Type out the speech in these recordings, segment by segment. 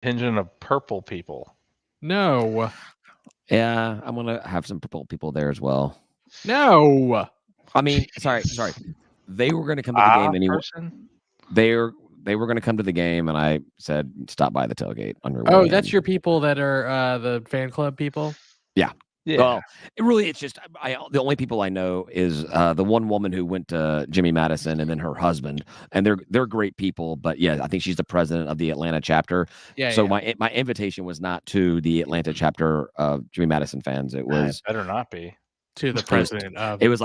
contingent of purple people. No. Yeah, I'm gonna have some purple people there as well. No. I mean, sorry. They were gonna come to the game anyway. They were going to come to the game, and I said, "Stop by the tailgate on your way." Oh, that's your people that are the fan club people. Yeah. Well, it's just the only people I know is the one woman who went to Jimmy Madison, and then her husband, and they're great people. But yeah, I think she's the president of the Atlanta chapter. Yeah. So my invitation was not to the Atlanta chapter of Jimmy Madison fans. It was better not be to the president of. It's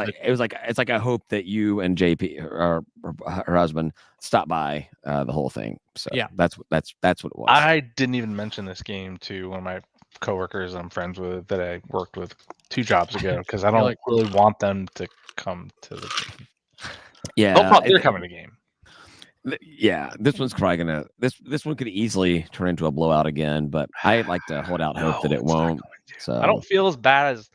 like I hope that you and JP or her husband stop by the whole thing. So yeah, that's what it was. I didn't even mention this game to one of my coworkers I'm friends with that I worked with 2 jobs ago because I don't really want them to come to the game. Yeah, they're coming to the game. Yeah, this one's probably gonna this one could easily turn into a blowout again, but I'd like to hold out hope that it won't. So I don't feel as bad as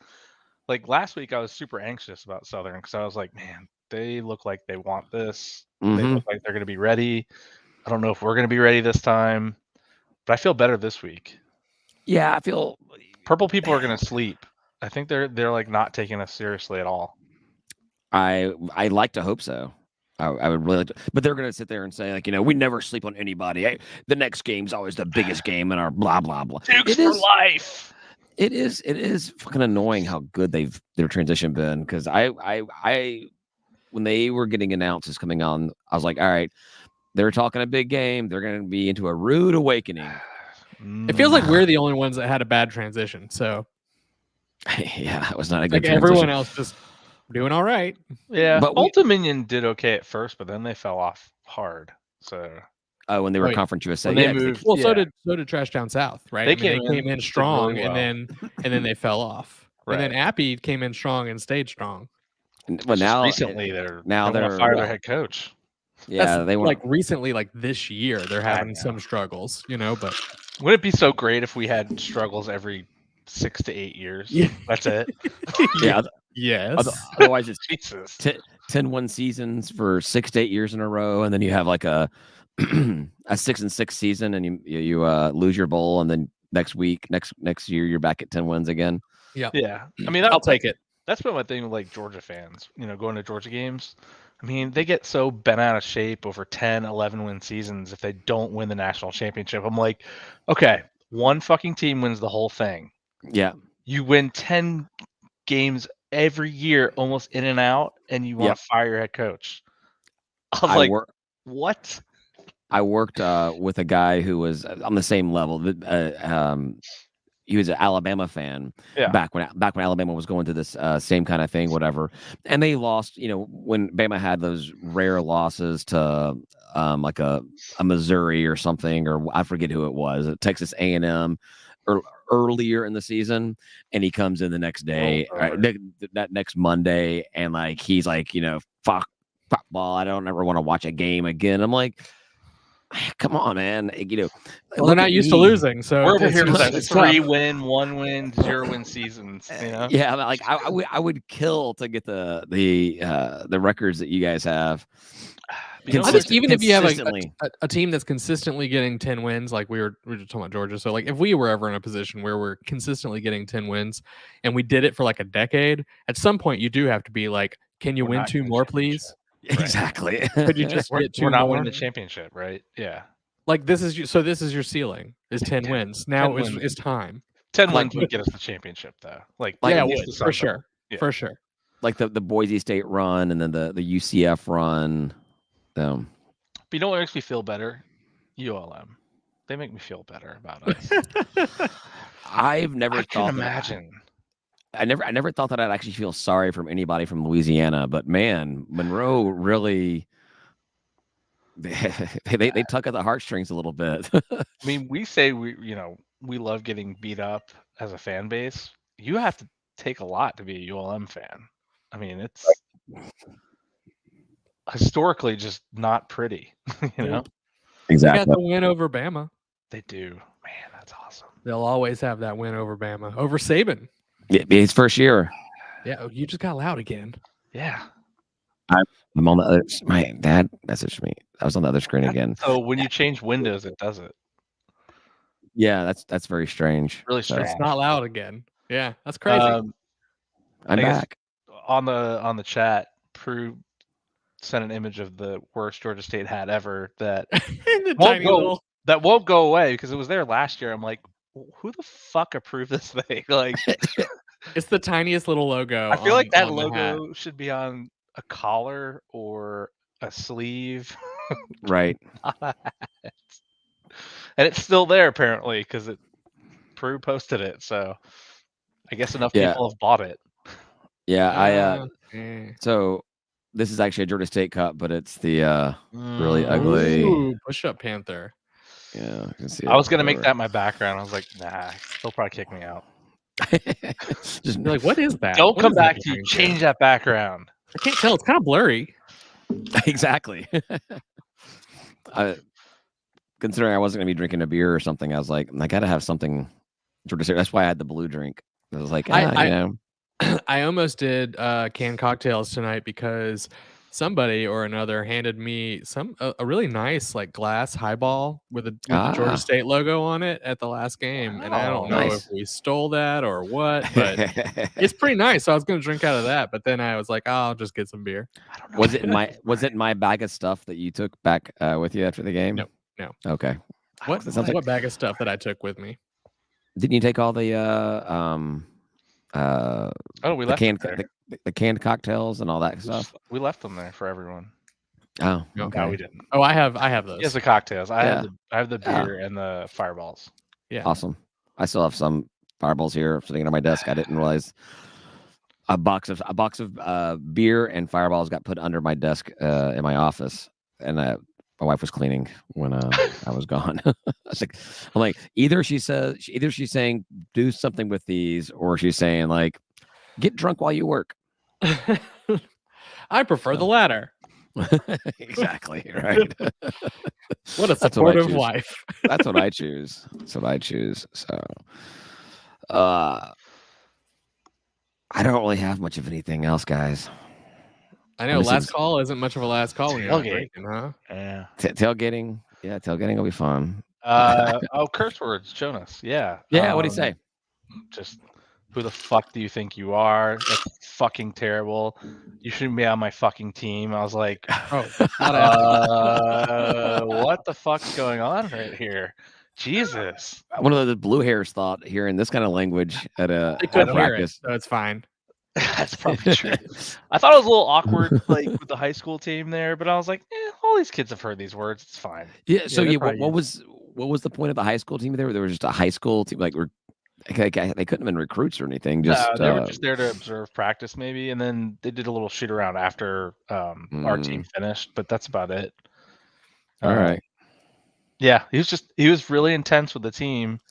like last week. I was super anxious about Southern because I was like, man, they look like they want this. Mm-hmm. They look like they're going to be ready. I don't know if we're going to be ready this time, but I feel better this week. Yeah, I feel purple people are going to sleep. I think they're like not taking us seriously at all. I like to hope so. I would really, but they're going to sit there and say, like, we never sleep on anybody. The next game's always the biggest game in our blah blah blah. Dukes for life. It is fucking annoying how good their transition been, because I when they were getting announced as coming on, I was like, all right, they're talking a big game. They're going to be into a rude awakening. It feels like we're the only ones that had a bad transition. So yeah, it was not a good transition. Everyone else just doing all right. Yeah, but Old Dominion did okay at first, but then they fell off hard. So when they were Conference USA, they moved. Well, so did Trash Down South, right? They came in strong, really well. and then they fell off. Right. And then Appy came in strong and stayed strong. But now recently they're fire their head coach. Yeah, they were recently, like this year, they're having some struggles, But wouldn't it be so great if we had struggles every 6 to 8 years? Yeah. That's it. Yeah. Yes. Otherwise, it's 10-1 seasons for 6 to 8 years in a row, and then you have like a 6-6 season, and you lose your bowl, and then next year you're back at 10 wins again. Yeah. I mean, I'll take it. That's been my thing with like Georgia fans. Going to Georgia games. I mean, they get so bent out of shape over 10, 11 win seasons if they don't win the national championship. I'm like, okay, one fucking team wins the whole thing. Yeah. You win 10 games every year, almost in and out, and you want to fire your head coach. I was like, what? I worked with a guy who was on the same level. He was an Alabama fan back when Alabama was going through this same kind of thing, whatever. And they lost, when Bama had those rare losses to like a Missouri or something, or I forget who it was, Texas A&M, or earlier in the season, and he comes in the next day, that next Monday, and like he's like, fuck ball, I don't ever want to watch a game again. I'm like, come on, man. Well, they're not used to losing, so we're over here for that 3-win, 1-win, 0-win seasons. Yeah, like I would kill to get the records that you guys have. Even if you have a team that's consistently getting 10 wins, like we were just talking about Georgia. So like if we were ever in a position where we're consistently getting 10 wins and we did it for like a decade, at some point you do have to be like, can you win 2 more, please? Right. Exactly. Could you just get 2 more? We're not more? winning the championship, right? Yeah. Like this is your ceiling is 10 wins. Now it's time. 10 wins would get us the championship, though. For sure. Yeah. For sure. Like the Boise State run, and then the UCF run. But you know what makes me feel better? ULM. They make me feel better about us. I've never thought. Imagine. I never thought that I'd actually feel sorry from anybody from Louisiana, but man, Monroe really they tug at the heartstrings a little bit. I mean, we say we love getting beat up as a fan base. You have to take a lot to be a ULM fan. I mean, it's historically just not pretty, Exactly. They got the win over Bama. They do. Man, that's awesome. They'll always have that win over Bama. Over Saban. Yeah, his first year. Yeah, you just got loud again. Yeah. I'm on the other. My dad messaged me. I was on the other screen again. So when you change Windows, it does it. Yeah, that's very strange. Really strange. It's not loud again. Yeah, that's crazy. I'm back. On the chat, Prue sent an image of the worst Georgia State hat ever that won't go away because it was there last year. I'm like, who the fuck approved this thing? Like, it's the tiniest little logo. I feel like that logo should be on a collar or a sleeve. Right. Not a hat. And it's still there apparently because Prue posted it. So I guess enough people have bought it. Yeah, so this is actually a Georgia State cup, but it's the really ugly push-up panther. Yeah, I can see I was gonna make that my background. I was like, nah, he'll probably kick me out. Just be like, what is that? Don't come back to you. Change that background. I can't tell. It's kind of blurry. Exactly. Considering I wasn't gonna be drinking a beer or something, I was like, I gotta have something Georgia State. That's why I had the blue drink. I was like, I almost did canned cocktails tonight because somebody or another handed me a really nice like glass highball with the Georgia State logo on it at the last game, and I don't know if we stole that or what, but it's pretty nice. So I was gonna drink out of that, but then I was like, I'll just get some beer. I don't know. Was it my bag of stuff that you took back with you after the game? No. Okay. What bag of stuff that I took with me? Didn't you take all the we left the canned cocktails and all that stuff? We left them there for everyone. Oh, okay. No, we didn't. Oh, I have those. Yes, the cocktails. I have the beer and the fireballs. Yeah, awesome. I still have some fireballs here sitting on my desk. I didn't realize a box of beer and fireballs got put under my desk in my office, and my wife was cleaning when I was gone. I'm like, either she's saying do something with these, or she's saying like, get drunk while you work. I prefer the latter. Exactly, right. What a supportive wife. That's what I choose. So, I don't really have much of anything else, guys. I know last call isn't much of a last call when you're not drinking, huh? Yeah. Tailgating. Yeah, tailgating will be fun. Curse words, Jonas. Yeah. Yeah, what do you say? Just who the fuck do you think you are? That's fucking terrible. You shouldn't be on my fucking team. I was like, what the fuck's going on right here? Jesus. One of the blue hairs thought hearing this kind of language at a practice, so it's fine. That's probably true. I thought it was a little awkward, like with the high school team there, but I was like, all these kids have heard these words. It's fine. Yeah. So what was the point of the high school team there? There was just a high school team, like they couldn't have been recruits or anything. Just they were just there to observe practice, maybe, and then they did a little shoot around after our team finished, but that's about it. All right. Yeah, he was really intense with the team.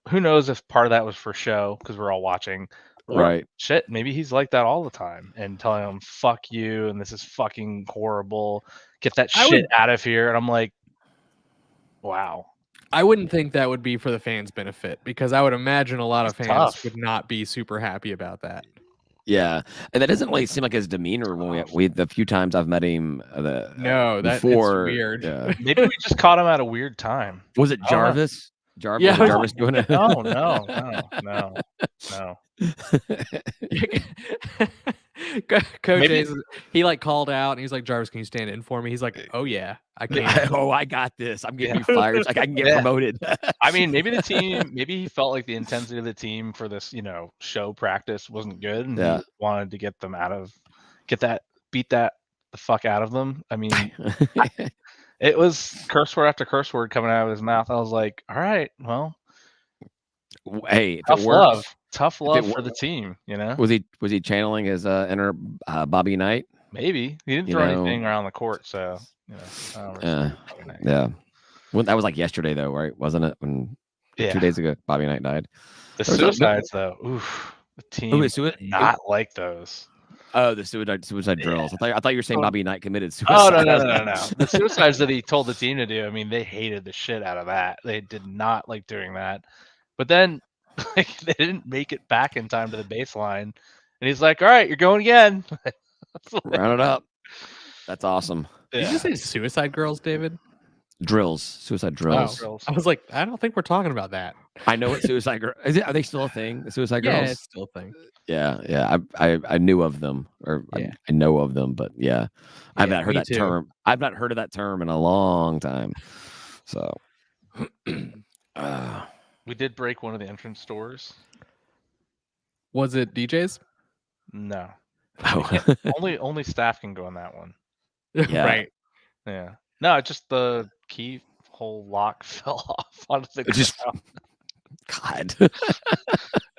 Who knows if part of that was for show because we're all watching. Right. Shit, maybe he's like that all the time and telling them fuck you and this is fucking horrible. Get that shit out of here. And I'm like, wow. I wouldn't think that would be for the fans' benefit because I would imagine a lot of fans would not be super happy about that. Yeah, and that doesn't really seem like his demeanor when we the few times I've met him. That's weird. Yeah. Maybe we just caught him at a weird time. Was it Jarvis? Jarvis doing it? No. Coach Hayes, he like called out and he's like, Jarvis, can you stand in for me? He's like, oh yeah, I can. I got this. I'm getting you fired. Like I can get promoted. I mean, maybe he felt like the intensity of the team for this, show practice wasn't good, and he wanted to beat the fuck out of them. I mean, it was curse word after curse word coming out of his mouth. I was like, all right, well, hey, tough love for the team, Was he channeling his inner Bobby Knight? Maybe he didn't throw anything around the court, so yeah. Well, that was like yesterday though, right? Wasn't it? When 2 days ago, Bobby Knight died. The suicides though, oof, the team not like those. Oh, the suicide drills. I thought you were saying Bobby Knight committed suicide. Oh no. The suicides that he told the team to do. I mean, they hated the shit out of that. They did not like doing that. But then they didn't make it back in time to the baseline. And he's like, all right, you're going again. Round it up. That's awesome. Did you just say suicide girls, David? Drills, suicide drills. Oh, I was like, I don't think we're talking about that. I know what suicide girl. Are they still a thing? The suicide girls? Yeah, it's still a thing. Yeah. I knew of them, or I know of them, but yeah, I've not heard that term. I've not heard of that term in a long time. So, we did break one of the entrance doors. Was it DJ's? No. Only staff can go in that one. Yeah. Right. Yeah. No, just the keyhole lock fell off onto the ground. God.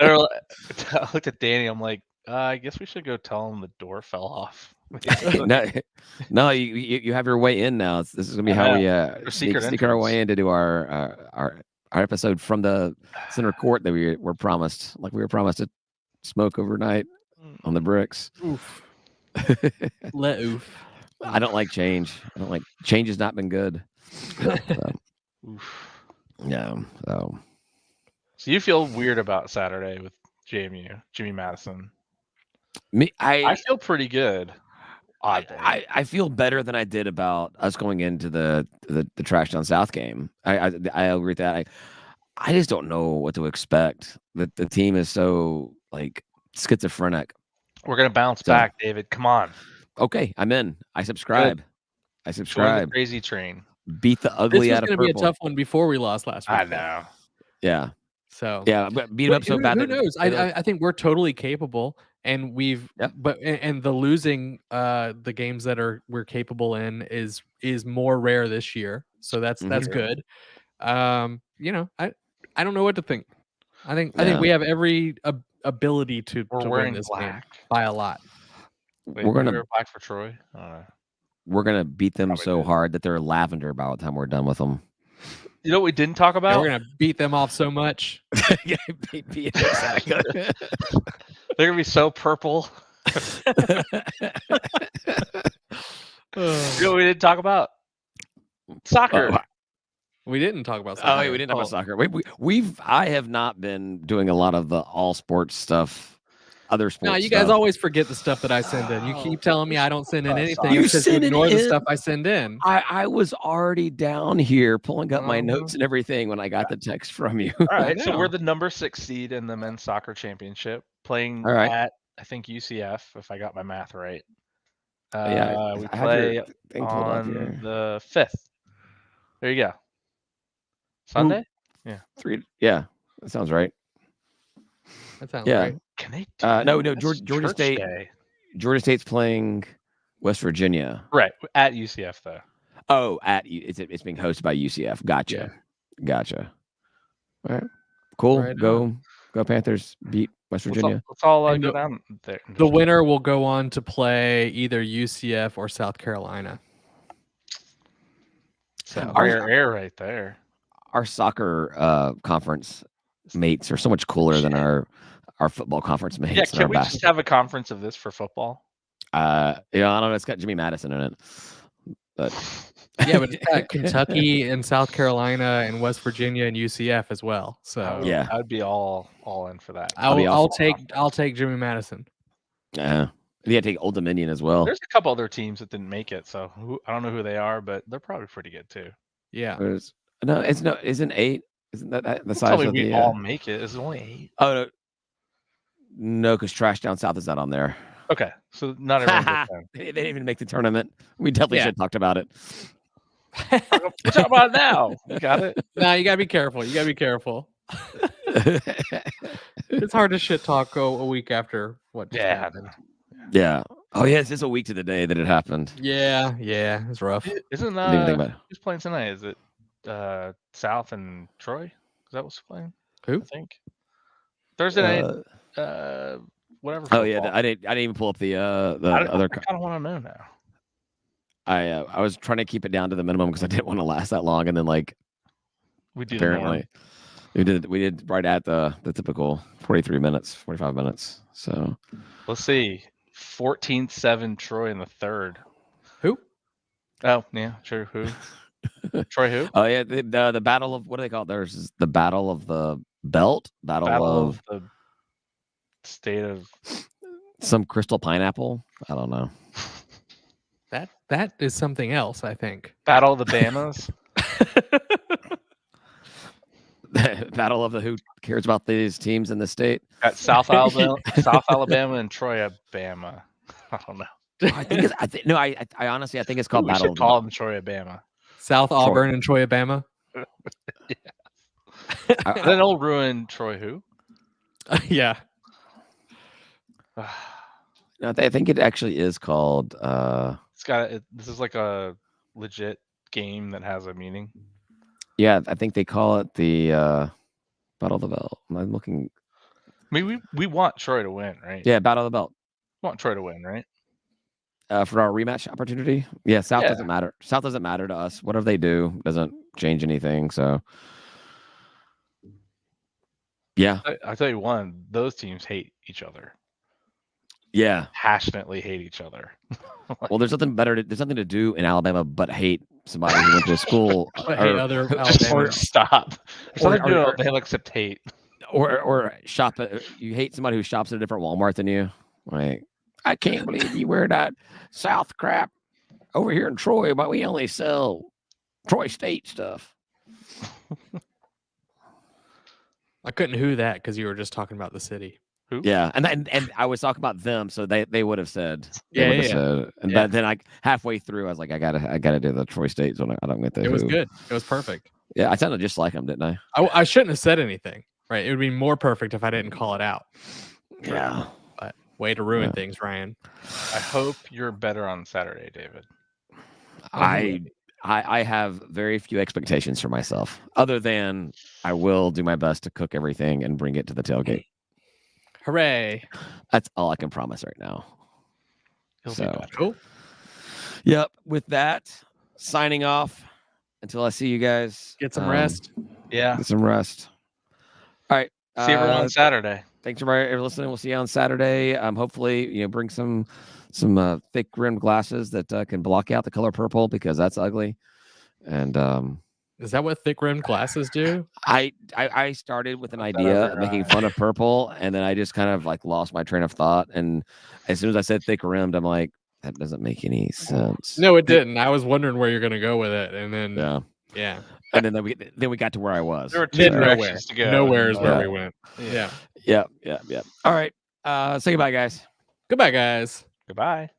I looked at Danny. I'm like, I guess we should go tell him the door fell off. No, you have your way in now. This is gonna be how we sneak our way in to do our episode from the center court that we were promised. Like we were promised to smoke overnight on the bricks. Oof. Oof. I don't like change. Change has not been good. Yeah. So you feel weird about Saturday with Jimmy Madison? I feel pretty good. I feel better than I did about us going into the Trash Down South game. I agree with that. I just don't know what to expect. The team is so like schizophrenic. We're gonna bounce back, David. Come on. Okay, I'm in. I subscribe. Join the crazy train. Beat the ugly out of purple. This was going to be a tough one before we lost last week. I know. Yeah. So yeah, but beat them up so bad. Who knows? I think we're totally capable, and and the losing the games that we're capable in is more rare this year. So that's good. I don't know what to think. I think we have every ability to win this game by a lot. Wait, we're gonna black for Troy. We're gonna beat them so hard that they're lavender by the time we're done with them. You know what we didn't talk about? We're gonna beat them off so much. Yeah, exactly. They're gonna be so purple. You know what we didn't talk about? Soccer. We didn't talk about soccer. Oh, we didn't talk about soccer. I have not been doing a lot of the all sports stuff. Other sports. No, you guys always forget the stuff that I send in. You keep telling me I don't send in anything. You ignore the stuff I send in. I was already down here pulling up my notes and everything when I got the text from you. All right, so we're the number 6 seed in the men's soccer championship, playing at I think UCF, if I got my math right. We play on the 5th. There you go. Sunday? Yeah. 3. Yeah, that sounds right. That sounds right. Can they no, Georgia State. Day. Georgia State's playing West Virginia. Right, at UCF though. Oh, it's being hosted by UCF. Gotcha. All right, cool. Right go Panthers! Beat West Virginia. Let's all go down there. The winner will go on to play either UCF or South Carolina. So rare air right there. Our soccer conference mates are so much cooler than our football conference mates. Yeah, can we just have a conference of this for football? I don't know. It's got Jimmy Madison in it. But yeah, but it's got Kentucky and South Carolina and West Virginia and UCF as well. So yeah, I'd be all in for that. I'll take Jimmy Madison. Yeah, take Old Dominion as well. There's a couple other teams that didn't make it, so I don't know who they are, but they're probably pretty good too. Yeah. Isn't 8? Isn't that the size of we all make it? Is it only 8? Oh no, because Trash Down South is not on there. Okay, so not everyone. They didn't even make the tournament. We definitely should have talked about it. We're talking about it now. Got it? No, you gotta be careful. It's hard to shit talk a week after what just happened. Yeah. Oh yeah, it's just a week to the day that it happened. Yeah, it's rough. Isn't who's playing tonight? Is it South and Troy? Is that what's playing? Who? I think Thursday night. Whatever. Oh yeah, I didn't even pull up the other. I kind of want to know now. I was trying to keep it down to the minimum because I didn't want to last that long, and then we did right at the typical 45 minutes. So let's see, 14-7 Troy in the third. Who? Oh yeah, sure. Who? Troy who? Oh yeah, the battle of what do they call it? There's the battle of the belt, battle of the state of some crystal pineapple. I don't know. That is something else, I think. Battle of the Bamas. Battle of the who cares about these teams in the state. At South Alabama, and Troy, Alabama. I don't know. I think it's. I honestly, I think it's called Battle of the call them Troy, Alabama. South Auburn and Troy, Alabama. Yeah. Then old ruin Troy who? Yeah. No, I think it actually is called. It's got. This is like a legit game that has a meaning. Yeah, I think they call it the Battle of the Belt. I'm looking. I mean, we want Troy to win, right? Yeah, Battle of the Belt. We want Troy to win, right? For our rematch opportunity. Yeah, South doesn't matter. South doesn't matter to us. Whatever they do doesn't change anything. So, yeah. I tell you one, those teams hate each other. Yeah, passionately hate each other. Well, there's nothing better. There's nothing to do in Alabama but hate somebody who went to school. Hate other or stop. There's nothing to do in Alabama except hate. Or shop at. You hate somebody who shops at a different Walmart than you. Like, I can't believe you wear that South crap over here in Troy, but we only sell Troy State stuff. I couldn't who that because you were just talking about the city. Who? Yeah, and I was talking about them, so they would have said. Said, and then I halfway through, I was like, I gotta do the Troy State, so I don't get that. It was good. It was perfect. Yeah, I sounded just like him, didn't I? I shouldn't have said anything. Right, it would be more perfect if I didn't call it out. Yeah. But way to ruin things, Ryan. I hope you're better on Saturday, David. I have very few expectations for myself, other than I will do my best to cook everything and bring it to the tailgate. Hooray! That's all I can promise right now. So cool. Yep. With that, signing off until I see you guys. Get some rest. Yeah. Get some rest. All right. See everyone on Saturday. Thanks for listening. We'll see you on Saturday. Hopefully, bring some thick rimmed glasses that can block out the color purple because that's ugly. And is that what thick rimmed glasses do? I started with an idea of making fun of purple, and then I just kind of like lost my train of thought. And as soon as I said thick rimmed, I'm like, that doesn't make any sense. No, it didn't. I was wondering where you're gonna go with it, and then yeah. And then we got to where I was. There were two directions to go. Nowhere is where we went. Yeah. Yeah. All right. Say goodbye, guys. Goodbye, guys. Goodbye.